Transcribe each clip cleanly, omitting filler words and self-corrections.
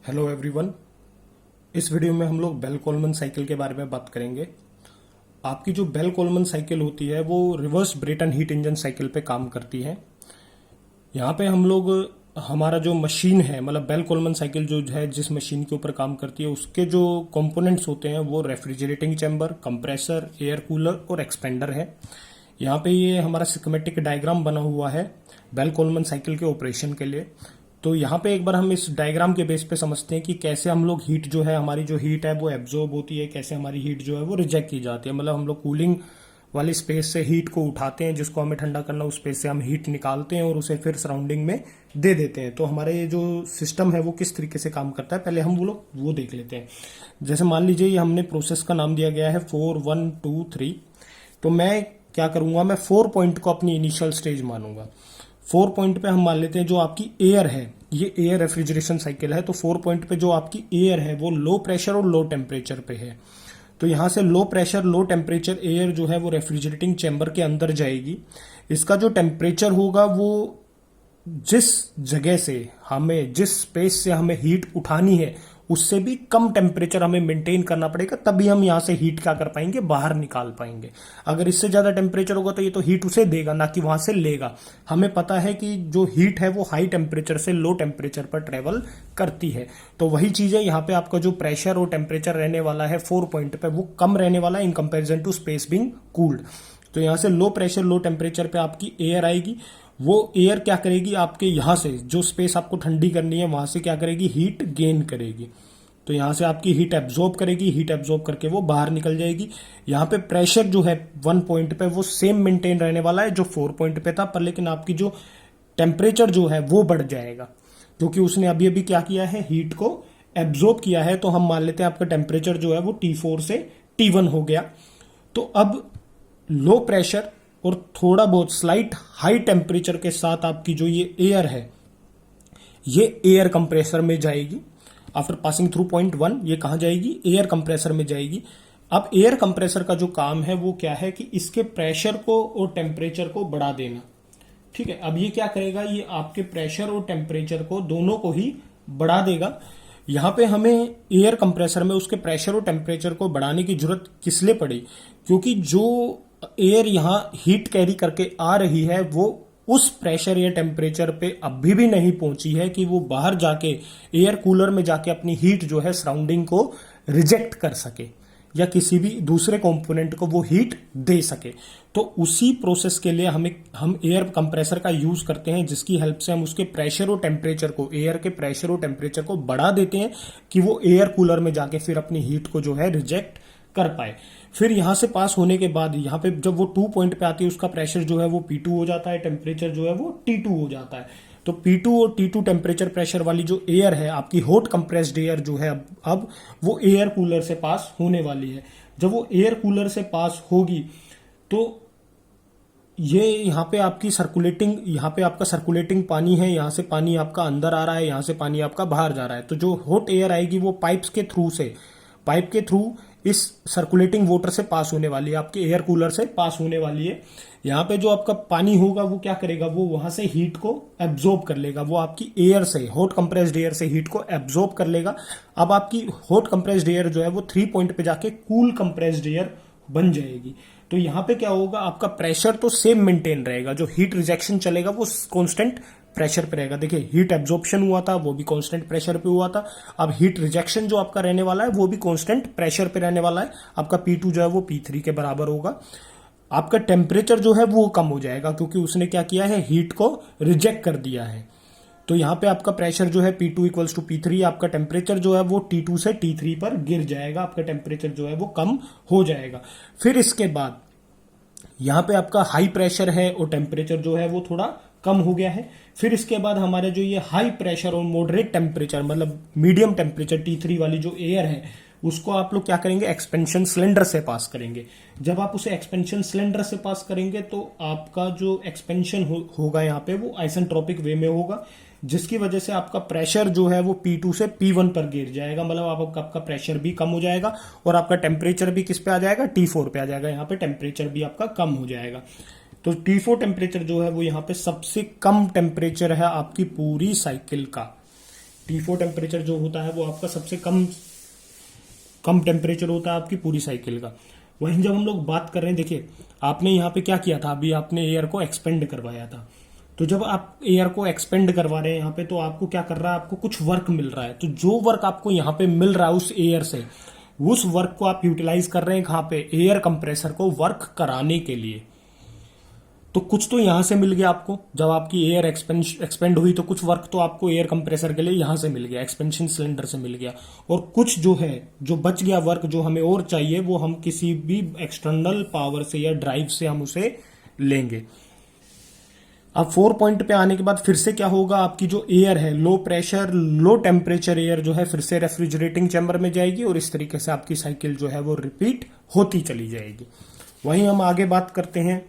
Hello everyone. इस video में हम लोग बेल कोलमन साइकिल के बारे में बात करेंगे। आपकी जो बेल कोलमन साइकिल होती है वो reverse Brayton heat engine cycle पे काम करती है। यहाँ पे हम लोग हमारा जो मशीन है मतलब बेल कोलमन साइकिल जो है जिस मशीन के ऊपर काम करती है उसके जो कंपोनेंट्स होते हैं वो refrigerating chamber, compressor, air cooler और एक्सपेंडर है। यहाँ पे ये हमारा सिस्टमेटिक डायग्राम बना हुआ है बेल कोलमन साइकिल के ऑपरेशन के लिए। तो यहाँ पे एक बार हम इस डायग्राम के बेस पे समझते हैं कि कैसे हम लोग हीट जो है हमारी जो हीट है वो एब्जॉर्ब होती है, कैसे हमारी हीट जो है वो रिजेक्ट की जाती है। मतलब हम लोग कूलिंग वाली स्पेस से हीट को उठाते हैं, जिसको हमें ठंडा करना, उस स्पेस से हम हीट निकालते हैं और उसे फिर सराउंडिंग में दे देते हैं। तो हमारे ये जो सिस्टम है वो किस तरीके से काम करता है पहले हम वो देख लेते हैं। जैसे मान लीजिए ये हमने प्रोसेस का नाम दिया गया है 4 1 2 3। तो मैं क्या करूंगा, मैं 4 पॉइंट को अपनी इनिशियल स्टेज मानूंगा। 4 पॉइंट पे हम मान लेते हैं जो आपकी एयर है, ये एयर रेफ्रिजरेशन साइकिल है। तो 4 पॉइंट पे जो आपकी एयर है वो लो प्रेशर और लो टेम्परेचर पे है। तो यहां से low pressure low temperature air जो है वो रेफ्रिजरेटिंग चैम्बर के अंदर जाएगी। इसका जो टेम्परेचर होगा वो जिस जगह से हमें, जिस स्पेस से हमें हीट उठानी है उससे भी कम टेम्परेचर हमें मेंटेन करना पड़ेगा, तभी हम यहां से हीट क्या कर पाएंगे, बाहर निकाल पाएंगे। अगर इससे ज्यादा टेम्परेचर होगा तो ये तो हीट उसे देगा ना कि वहां से लेगा। हमें पता है कि जो हीट है वो हाई टेम्परेचर से लो टेम्परेचर पर ट्रेवल करती है। तो वही चीज है यहाँ पे, आपका जो प्रेशर और टेम्परेचर रहने वाला है 4 पॉइंट पे वो कम रहने वाला है in comparison to space being cooled. तो यहां से लो प्रेशर लो टेम्परेचर पे आपकी एयर आएगी। वो एयर क्या करेगी, आपके यहां से जो स्पेस आपको ठंडी करनी है वहां से क्या करेगी, हीट गेन करेगी। तो यहां से आपकी हीट एब्जॉर्ब करेगी, हीट एब्जॉर्ब करके वो बाहर निकल जाएगी। यहाँ पे प्रेशर जो है 1 पॉइंट पे वो सेम मेंटेन रहने वाला है जो 4 पॉइंट पे था, पर लेकिन आपकी जो टेम्परेचर जो है वो बढ़ जाएगा क्योंकि उसने अभी अभी क्या किया है, हीट को एब्जॉर्ब किया है। तो हम मान लेते हैं आपका टेम्परेचर जो है वो T4 से T1 हो गया। तो अब लो प्रेशर और थोड़ा बहुत स्लाइट हाई टेम्परेचर के साथ आपकी जो ये एयर है ये एयर कंप्रेसर में जाएगी। आफ्टर पासिंग थ्रू पॉइंट 1 ये कहां जाएगी, एयर कंप्रेसर में जाएगी। अब एयर कंप्रेसर का जो काम है वो क्या है कि इसके प्रेशर को और टेम्परेचर को बढ़ा देना। ठीक है, अब ये क्या करेगा, ये आपके प्रेशर और टेम्परेचर को दोनों को ही बढ़ा देगा। यहां पे हमें एयर कंप्रेसर में उसके प्रेशर और टेम्परेचर को बढ़ाने की जरूरत किस लिए पड़ी, क्योंकि जो एयर यहां हीट कैरी करके आ रही है वो उस प्रेशर या टेम्परेचर पे अभी भी नहीं पहुंची है कि वो बाहर जाके एयर कूलर में जाके अपनी हीट जो है सराउंडिंग को रिजेक्ट कर सके या किसी भी दूसरे कंपोनेंट को वो हीट दे सके। तो उसी प्रोसेस के लिए हम एयर कंप्रेसर का यूज करते हैं, जिसकी हेल्प से हम उसके प्रेशर और टेम्परेचर को, एयर के प्रेशर और टेम्परेचर को बढ़ा देते हैं कि वो एयर कूलर में जाके फिर अपनी हीट को जो है रिजेक्ट कर पाए। फिर यहां से पास होने के बाद यहाँ पे जब वो 2 पॉइंट पे आती है उसका प्रेशर जो है वो P2 हो जाता है, टेम्परेचर जो है वो T2 हो जाता है। तो P2 और T2 टेम्परेचर प्रेशर वाली जो एयर है आपकी हॉट कंप्रेस्ड एयर जो है अब वो एयर कूलर से पास होने वाली है। जब वो एयर कूलर से पास होगी तो ये यहाँ पे आपकी सर्कुलेटिंग, यहाँ पे आपका सर्कुलेटिंग पानी है, यहाँ से पानी आपका अंदर आ रहा है, यहाँ से पानी आपका बाहर जा रहा है। तो जो हॉट एयर आएगी वो पाइप के थ्रू इस सर्कुलेटिंग वाटर से पास होने वाली है, आपके एयर कूलर से पास होने वाली है। यहाँ पे जो आपका पानी होगा वो क्या करेगा, वो वहां से हीट को एब्जॉर्ब कर लेगा, वो आपकी एयर से, हॉट कंप्रेस्ड एयर से हीट को एब्जॉर्ब कर लेगा। अब आपकी हॉट कंप्रेस्ड एयर जो है वो 3 पॉइंट पे जाके कूल कंप्रेस्ड एयर बन जाएगी। तो यहाँ पे क्या होगा, आपका प्रेशर तो सेम मेंटेन रहेगा, जो हीट रिजेक्शन चलेगा वो कांस्टेंट प्रेशर पे रहेगा। देखिए हीट एब्जॉर्प्शन हुआ था वो भी कांस्टेंट प्रेशर पे हुआ था, अब हीट रिजेक्शन जो आपका रहने वाला है वो भी कांस्टेंट प्रेशर पे रहने वाला है। आपका P2 जो है वो P3 के बराबर होगा। आपका टेम्परेचर जो है वो कम हो जाएगा क्योंकि उसने क्या किया है, हीट को रिजेक्ट कर दिया है। तो यहाँ पे आपका प्रेशर जो है P2 इक्वल्स टू P3, आपका टेम्परेचर जो है वो T2 से T3 पर गिर जाएगा, आपका टेम्परेचर जो है वो कम हो जाएगा। फिर इसके बाद यहाँ पे आपका हाई प्रेशर है और टेम्परेचर जो है वो थोड़ा कम हो गया है। फिर इसके बाद हमारे जो ये हाई प्रेशर और मॉडरेट टेम्परेचर मतलब मीडियम टेम्परेचर T3 वाली जो एयर है उसको आप लोग क्या करेंगे, एक्सपेंशन सिलेंडर से पास करेंगे। जब आप उसे एक्सपेंशन सिलेंडर से पास करेंगे तो आपका जो एक्सपेंशन होगा यहाँ पे वो आइसेंट्रोपिक वे में होगा, जिसकी वजह से आपका प्रेशर जो है वो P2 से P1 पर गिर जाएगा। मतलब आपका प्रेशर भी कम हो जाएगा और आपका टेम्परेचर भी किस पे आ जाएगा, T4 पे आ जाएगा। यहाँ पे टेम्परेचर भी आपका कम हो जाएगा। तो T4 टेम्परेचर जो है वो यहाँ पे सबसे कम टेम्परेचर है आपकी पूरी साइकिल का। T4 टेम्परेचर जो होता है वो आपका सबसे कम कम टेम्परेचर होता है आपकी पूरी साइकिल का। वहीं जब हम लोग बात कर रहे हैं, देखिए आपने यहाँ पे क्या किया था, अभी आपने एयर को एक्सपेंड करवाया था। तो जब आप एयर को एक्सपेंड करवा रहे हैं यहाँ पे, तो आपको क्या कर रहा है, आपको कुछ वर्क मिल रहा है। तो जो वर्क आपको यहाँ पे मिल रहा है उस एयर से, उस वर्क को आप यूटिलाइज कर रहे हैं कहाँ पे, एयर कंप्रेसर को वर्क कराने के लिए। तो कुछ तो यहां से मिल गया आपको, जब आपकी एयर एक्सपेंड हुई तो कुछ वर्क तो आपको एयर कंप्रेसर के लिए यहां से मिल गया, एक्सपेंशन सिलेंडर से मिल गया। और कुछ जो है, जो बच गया वर्क जो हमें और चाहिए, वो हम किसी भी एक्सटर्नल पावर से या ड्राइव से हम उसे लेंगे। अब 4 पॉइंट पे आने के बाद फिर से क्या होगा, आपकी जो एयर है, low pressure low temperature air जो है फिर से रेफ्रिजरेटिंग चैम्बर में जाएगी और इस तरीके से आपकी साइकिल जो है वो रिपीट होती चली जाएगी। वहीं हम आगे बात करते हैं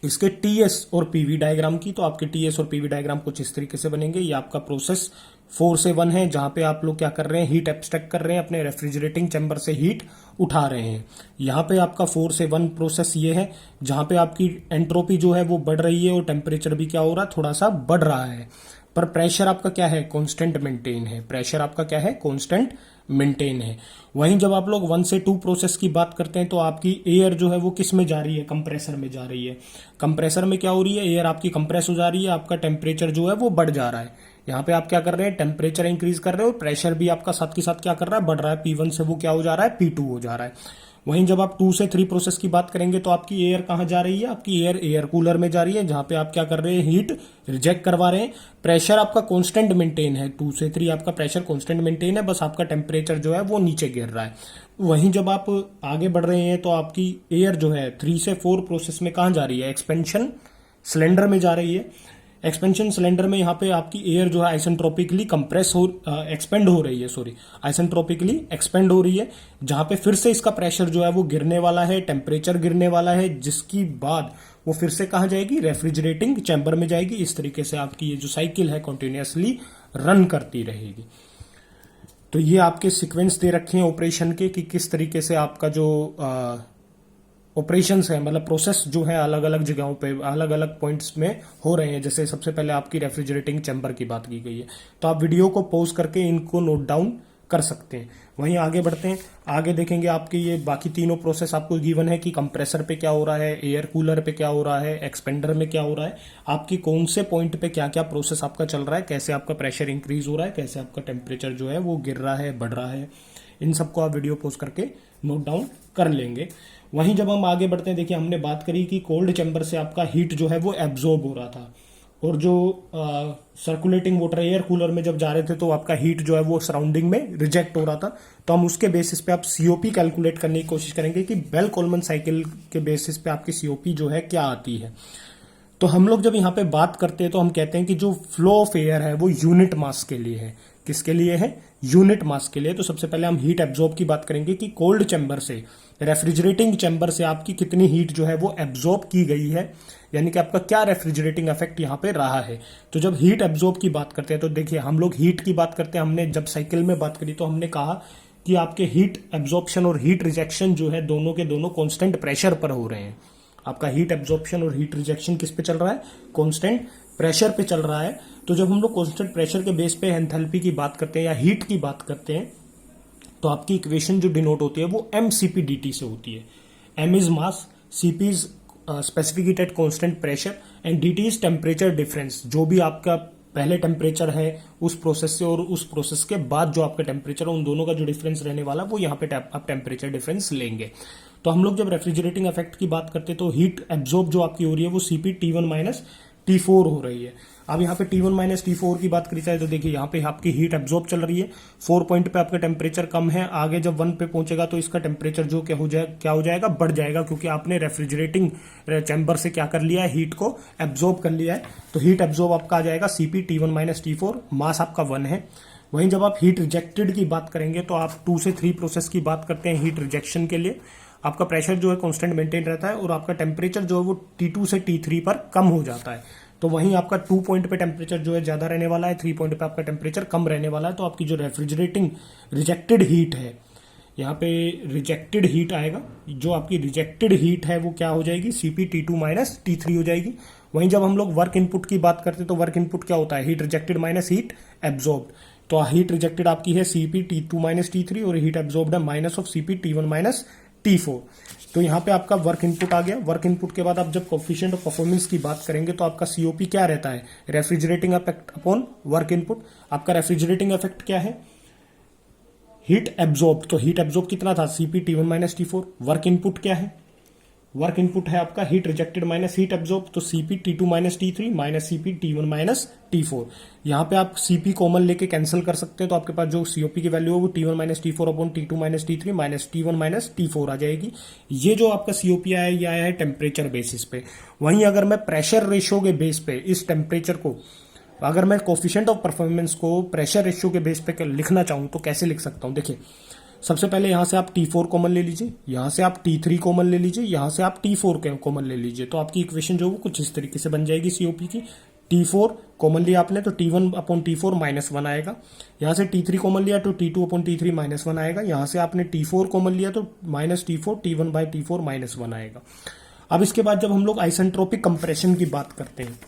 इसके टीएस और पीवी डायग्राम की। तो आपके टीएस और पीवी डायग्राम कुछ इस तरीके से बनेंगे। ये आपका प्रोसेस 4 से 1 है, जहां पे आप लोग क्या कर रहे हैं, हीट एक्सट्रैक्ट कर रहे हैं, अपने रेफ्रिजरेटिंग चैम्बर से हीट उठा रहे हैं। यहाँ पे आपका 4 से 1 प्रोसेस ये है, जहां पे आपकी एंट्रोपी जो है वो बढ़ रही है और टेम्परेचर भी क्या हो रहा है, थोड़ा सा बढ़ रहा है, पर प्रेशर आपका क्या है, कांस्टेंट मेंटेन है। प्रेशर आपका क्या है, कांस्टेंट मेंटेन है। वहीं जब आप लोग 1 से 2 प्रोसेस की बात करते हैं, तो आपकी एयर जो है वो किस में जा रही है, कंप्रेसर में जा रही है। कंप्रेसर में क्या हो रही है, एयर आपकी कंप्रेस हो जा रही है, आपका टेम्परेचर जो है वो बढ़ जा रहा है। यहाँ पे आप क्या कर रहे हैं, टेम्परेचर इंक्रीज कर रहे हो, प्रेशर भी आपका साथ के साथ क्या कर रहा है, बढ़ रहा है। P1 से वो क्या हो जा रहा है, P2 हो जा रहा है। वहीं जब आप 2 से 3 प्रोसेस की बात करेंगे, तो आपकी एयर कहां जा रही है, आपकी एयर कूलर में जा रही है, जहां पे आप क्या कर रहे हैं, हीट रिजेक्ट करवा रहे हैं। प्रेशर आपका कांस्टेंट मेंटेन है, 2 से 3 आपका प्रेशर कांस्टेंट मेंटेन है, बस आपका टेम्परेचर जो है वो नीचे गिर रहा है। वहीं जब आप आगे बढ़ रहे हैं, तो आपकी एयर जो है 3 से 4 प्रोसेस में कहां जा रही है, एक्सपेंशन सिलेंडर में जा रही है। एक्सपेंशन सिलेंडर में यहाँ पे आपकी एयर जो है आइसेंट्रोपिकली एक्सपेंड हो रही है, आइसेंट्रोपिकली एक्सपेंड हो रही है, जहां पे फिर से इसका प्रेशर जो है वो गिरने वाला है, टेम्परेचर गिरने वाला है, जिसकी बाद वो फिर से कहां जाएगी, रेफ्रिजरेटिंग चैम्बर में जाएगी। इस तरीके से आपकी ये जो साइकिल है कंटिन्यूअसली रन करती रहेगी। तो ये आपके सीक्वेंस दे रखे हैं ऑपरेशन के, कि किस तरीके से आपका जो ऑपरेशंस है, मतलब प्रोसेस जो है अलग अलग जगहों पे अलग अलग पॉइंट्स में हो रहे हैं। जैसे सबसे पहले आपकी रेफ्रिजरेटिंग चैम्बर की बात की गई है, तो आप वीडियो को पॉज करके इनको नोट डाउन कर सकते हैं। वहीं आगे बढ़ते हैं, आगे देखेंगे आपके ये बाकी तीनों प्रोसेस आपको गिवन है कि कंप्रेसर पे क्या हो रहा है, एयर कूलर पे क्या हो रहा है, एक्सपेंडर में क्या हो रहा है, आपकी कौन से पॉइंट पे क्या क्या प्रोसेस आपका चल रहा है, कैसे आपका प्रेशर इंक्रीज हो रहा है, कैसे आपका टेम्परेचर जो है वो गिर रहा है, बढ़ रहा है। इन सबको आप वीडियो पॉज करके नोट डाउन कर लेंगे। वहीं जब हम आगे बढ़ते हैं, देखिए हमने बात करी कि कोल्ड चैम्बर से आपका हीट जो है वो एब्जॉर्ब हो रहा था, और जो सर्कुलेटिंग वाटर एयर कूलर में जब जा रहे थे, तो आपका हीट जो है वो सराउंडिंग में रिजेक्ट हो रहा था। तो हम उसके बेसिस पे आप सीओपी कैलकुलेट करने की कोशिश करेंगे कि बेल कोलमन साइकिल के बेसिस पे आपकी सीओपी जो है क्या आती है। तो हम लोग जब यहाँ पे बात करते हैं, तो हम कहते हैं कि जो फ्लो ऑफ एयर है वो यूनिट मास के लिए है। किसके लिए है, यूनिट मास के लिए। तो सबसे पहले हम हीट एब्जॉर्ब की बात करेंगे कि कोल्ड चैम्बर से, रेफ्रिजरेटिंग चैम्बर से आपकी कितनी हीट जो है वो एब्जॉर्ब की गई है, यानी कि आपका क्या रेफ्रिजरेटिंग इफेक्ट यहाँ पे रहा है। तो जब हीट एब्जॉर्ब की बात करते हैं, तो देखिए हम लोग हीट की बात करते हैं, हमने जब साइकिल में बात करी तो हमने कहा कि आपके हीट एब्जॉर्प्शन और हीट रिजेक्शन जो है दोनों के दोनों कांस्टेंट प्रेशर पर हो रहे हैं। आपका हीट एब्जॉर्प्शन और हीट रिजेक्शन किस पे चल रहा है, कांस्टेंट प्रेशर पे चल रहा है। तो जब हम लोग कांस्टेंट प्रेशर के बेस पे एंथैल्पी की बात करते हैं या हीट की बात करते हैं, तो आपकी इक्वेशन जो डिनोट होती है वो mCp dt से होती है। m is mass, cp is specific heat at constant pressure and dt is temperature difference. जो भी आपका पहले टेम्परेचर है उस प्रोसेस से और उस प्रोसेस के बाद जो आपका टेम्परेचर है, उन दोनों का जो डिफरेंस रहने वाला वो यहाँ पे आप टेम्परेचर डिफरेंस लेंगे। तो हम लोग जब रेफ्रिजरेटिंग इफेक्ट की बात करते हैं, तो हीट एब्जॉर्ब जो आपकी हो रही है वो Cp T1 माइनस T4 हो रही है। अब यहाँ पे T1 माइनस T4 की बात करी जाए, तो देखिए यहाँ पे आपकी हीट एब्जॉर्ब चल रही है, 4 पॉइंट पे आपका टेम्परेचर कम है, आगे जब 1 पे पहुंचेगा तो इसका टेम्परेचर जो क्या हो जाएगा, बढ़ जाएगा, क्योंकि आपने रेफ्रिजरेटिंग चैम्बर से क्या कर लिया है, हीट को एब्जॉर्ब कर लिया है। तो हीट एब्जॉर्ब आपका आ जाएगा Cp T1 माइनस T4, मास आपका 1 है। वहीं जब आप हीट रिजेक्टेड की बात करेंगे, तो आप 2 से 3 प्रोसेस की बात करते हैं हीट रिजेक्शन के लिए। आपका प्रेशर जो है कांस्टेंट मेंटेन रहता है और आपका टेम्परेचर जो है वो T2 से T3 पर कम हो जाता है। तो वहीं आपका 2 पॉइंट पे टेम्परेचर जो है ज्यादा रहने वाला है, 3 पॉइंट पे आपका टेम्परेचर कम रहने वाला है। तो आपकी जो रेफ्रिजरेटिंग रिजेक्टेड हीट है, यहाँ पे रिजेक्टेड हीट आएगा, जो आपकी रिजेक्टेड हीट है वो क्या हो जाएगी, Cp T2 माइनस T3 हो जाएगी। वहीं जब हम लोग वर्क इनपुट की बात करते हैं तो वर्क इनपुट क्या होता है, heat rejected minus heat absorbed. तो हीट रिजेक्टेड आपकी है Cp T2 माइनस T3 और हीट एब्जॉर्ब्ड है minus of Cp T1 minus T4। तो यहाँ पे आपका वर्क इनपुट आ गया। वर्क इनपुट के बाद आप जब कोफिशिएंट ऑफ परफॉर्मेंस की बात करेंगे तो आपका सीओपी क्या रहता है, refrigerating effect upon work input. आपका रेफ्रिजरेटिंग इफेक्ट क्या है, हीट एब्जॉर्ब। तो हीट एब्जॉर्ब कितना था, Cp T1 minus T4। Work input क्या है, वर्क इनपुट है आपका heat rejected minus heat absorb, तो Cp T2 minus T3 minus Cp T1 minus T4। यहाँ पे आप Cp कॉमन लेके कैंसिल कर सकते हैं, तो आपके पास जो COP की वैल्यू है वो T1 minus T4 upon T2 minus T3 minus T1 minus T4 आ जाएगी। ये जो आपका COP आया ये आया है टेम्परेचर बेसिस पे। वहीं अगर मैं प्रेशर रेशियो के बेस पे इस टेम्परेचर को, अगर मैं कोफिशिएंट ऑफ परफॉर्मेंस को प्रेशर रेशियो के बेस पे लिखना चाहूं तो कैसे लिख सकता हूं, देखिए सबसे पहले यहां से आप T4 कॉमन ले लीजिए, यहां से आप T3 कॉमन ले लीजिए, यहां से आप T4 कॉमन ले लीजिए, तो आपकी इक्वेशन जो है वो कुछ इस तरीके से बन जाएगी सीओपी की। T4 कॉमन लिया आपने तो T1 अपॉन T4 माइनस 1 आएगा, यहां से T3 कॉमन लिया तो T2 अपॉन T3 माइनस 1 आएगा, यहां से आपने T4 कॉमन लिया तो minus T4 T1 by T4 minus 1 आएगा। अब इसके बाद जब हम लोग आइसेंट्रोपिक कंप्रेशन की बात करते हैं,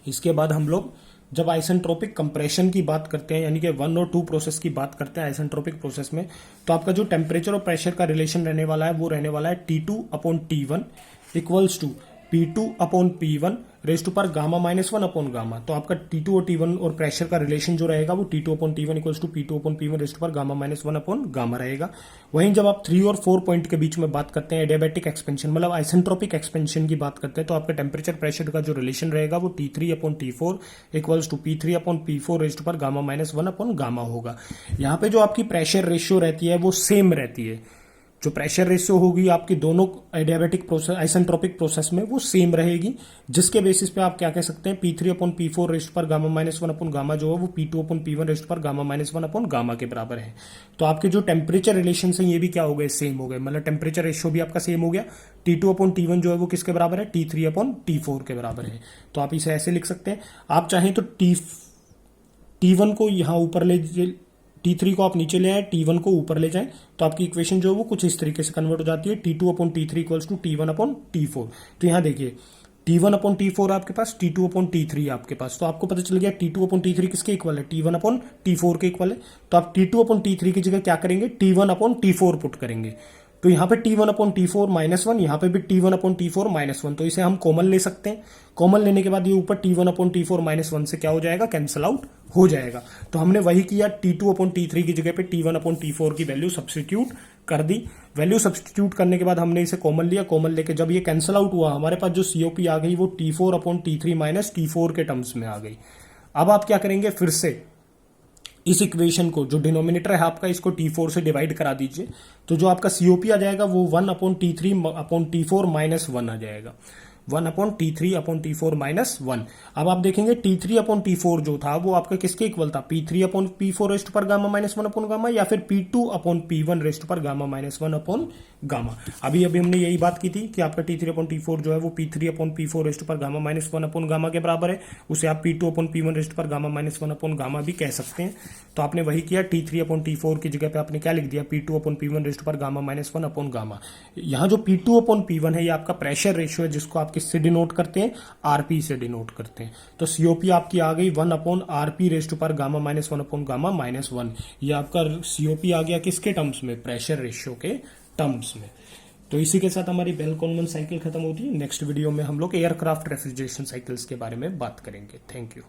इसके बाद हम लोग जब आइसेंट्रोपिक कंप्रेशन की बात करते हैं यानी कि 1 और 2 प्रोसेस की बात करते हैं आइसेंट्रोपिक प्रोसेस में, तो आपका जो टेम्परेचर और प्रेशर का रिलेशन रहने वाला है वो रहने वाला है T2 upon T1 equals to P2 upon P1 raise to पर गामा माइनस 1 अपॉन गामा। तो आपका T2 और T1 और प्रेशर का रिलेशन जो रहेगा वो T2 upon T1 equals to P2 upon P1 raise to पर गामा माइनस 1 अपॉन गामा रहेगा। वहीं जब आप 3 और 4 पॉइंट के बीच में बात करते हैं एडियाबैटिक एक्सपेंशन मतलब आइसेंट्रोपिक एक्सपेंशन की बात करते हैं, तो आपका टेम्परेचर प्रेशर का जो रिलेशन रहेगा वो T3 upon T4 equals to P3 upon P4 raise to पर गामा माइनस 1 अपॉन गामा होगा। यहाँ पे जो आपकी प्रेशर रेशियो रहती है वो सेम रहती है, जो प्रेशर रेशियो होगी आपकी दोनों एडियाबैटिक प्रोसेस आइसेंट्रोपिक प्रोसेस में वो सेम रहेगी, जिसके बेसिस पे आप क्या कह सकते हैं P3 अपॉन P4 रेस्ट पर गामा माइनस 1 अपॉन गामा जो है वो P2 अपॉन P1 रेस्ट पर गामा माइनस 1 अपॉन गामा के बराबर है। तो आपके जो टेम्परेचर रिलेशन है ये भी क्या हो गए, सेम हो गए, मतलब टेम्परेचर रेशियो भी आपका सेम हो गया। T2 अपॉन T1 जो है वो किसके बराबर है, T3 अपॉन T4 के बराबर है। तो आप इसे ऐसे लिख सकते हैं। आप चाहें तो T1 को यहां ऊपर ले, T3 को आप नीचे ले आए, T1 को ऊपर ले जाएं, तो आपकी इक्वेशन जो है वो कुछ इस तरीके से कन्वर्ट हो जाती है T2 upon T3 equals to T1 upon T4। तो यहां देखिए T1 अपॉन T4 आपके पास, T2 अपॉन T3 आपके पास, तो आपको पता चल गया T2 अपॉन T3 किसके इक्वल है, T1 अपॉन T4 के इक्वल है। तो आप T2 अपॉन T3 की जगह क्या करेंगे, T1 अपॉन T4 पुट करेंगे। तो यहाँ पे T1 अपॉन T4 माइनस 1, यहाँ पे भी T1 अपॉन T4 माइनस 1, तो इसे हम कॉमन ले सकते हैं। कॉमन लेने के बाद ये ऊपर T1 अपॉन T4 माइनस 1 से क्या हो जाएगा, कैंसिल आउट हो जाएगा। तो हमने वही किया, T2 अपॉन T3 की जगह पे T1 अपॉन T4 की वैल्यू सब्स्टिट्यूट कर दी। वैल्यू सब्स्टिट्यूट करने के बाद हमने इसे कॉमन लिया, कॉमन लेके जब ये कैंसिल आउट हुआ हमारे पास जो COP आ गई वो T4 upon T3 minus T4 के टर्म्स में आ गई। अब आप क्या करेंगे, फिर से इस इक्वेशन को जो डिनोमिनेटर है आपका इसको T4 से डिवाइड करा दीजिए, तो जो आपका COP आ जाएगा वो 1 upon T3 upon T4 minus 1 आ जाएगा, 1 upon T3 upon T4 minus 1। अब आप देखेंगे T3 अपॉन T4 जो था वो आपका किसके इक्वल था, P3 अपॉन P4 रेस्ट पर गामा माइनस 1 अपॉन गामा, या फिर P2 अपॉन P1 रेस्ट पर गामा माइनस 1 अपॉन गामा। अभी हमने यही बात की थी कि आपका T3 अपॉन T4 जो है वो P3 अपॉन P4 रेस्ट पर गामा माइनस 1 अपॉन गामा के बराबर है, उसे आप P2 अपॉन P1 रेस्ट पर गामा माइनस 1 अपॉन गामा भी कह सकते हैं। तो आपने वही किया, T3 अपॉन T4 की जगह पे आपने क्या लिख दिया, P2 अपॉन P1 रेस्ट पर गामा माइनस 1 अपॉन गामा। यहाँ जो P2 अपॉन P1 है ये आपका प्रेशर रेशियो है जिसको आप किससे डिनोट करते हैं, आरपी से डिनोट करते हैं। तो COP आपकी आ गई 1 अपॉन RP रेस्ट पर gamma minus 1 upon gamma minus 1। ये आपका COP आ गया किसके टर्म्स में, प्रेशर रेशियो के टर्म्स में। तो इसी के साथ हमारी बेल कोलमन साइकिल खत्म होती है। नेक्स्ट वीडियो में हम लोग एयरक्राफ्ट रेफ्रिजरेशन साइकिल्स के बारे में बात करेंगे। Thank you.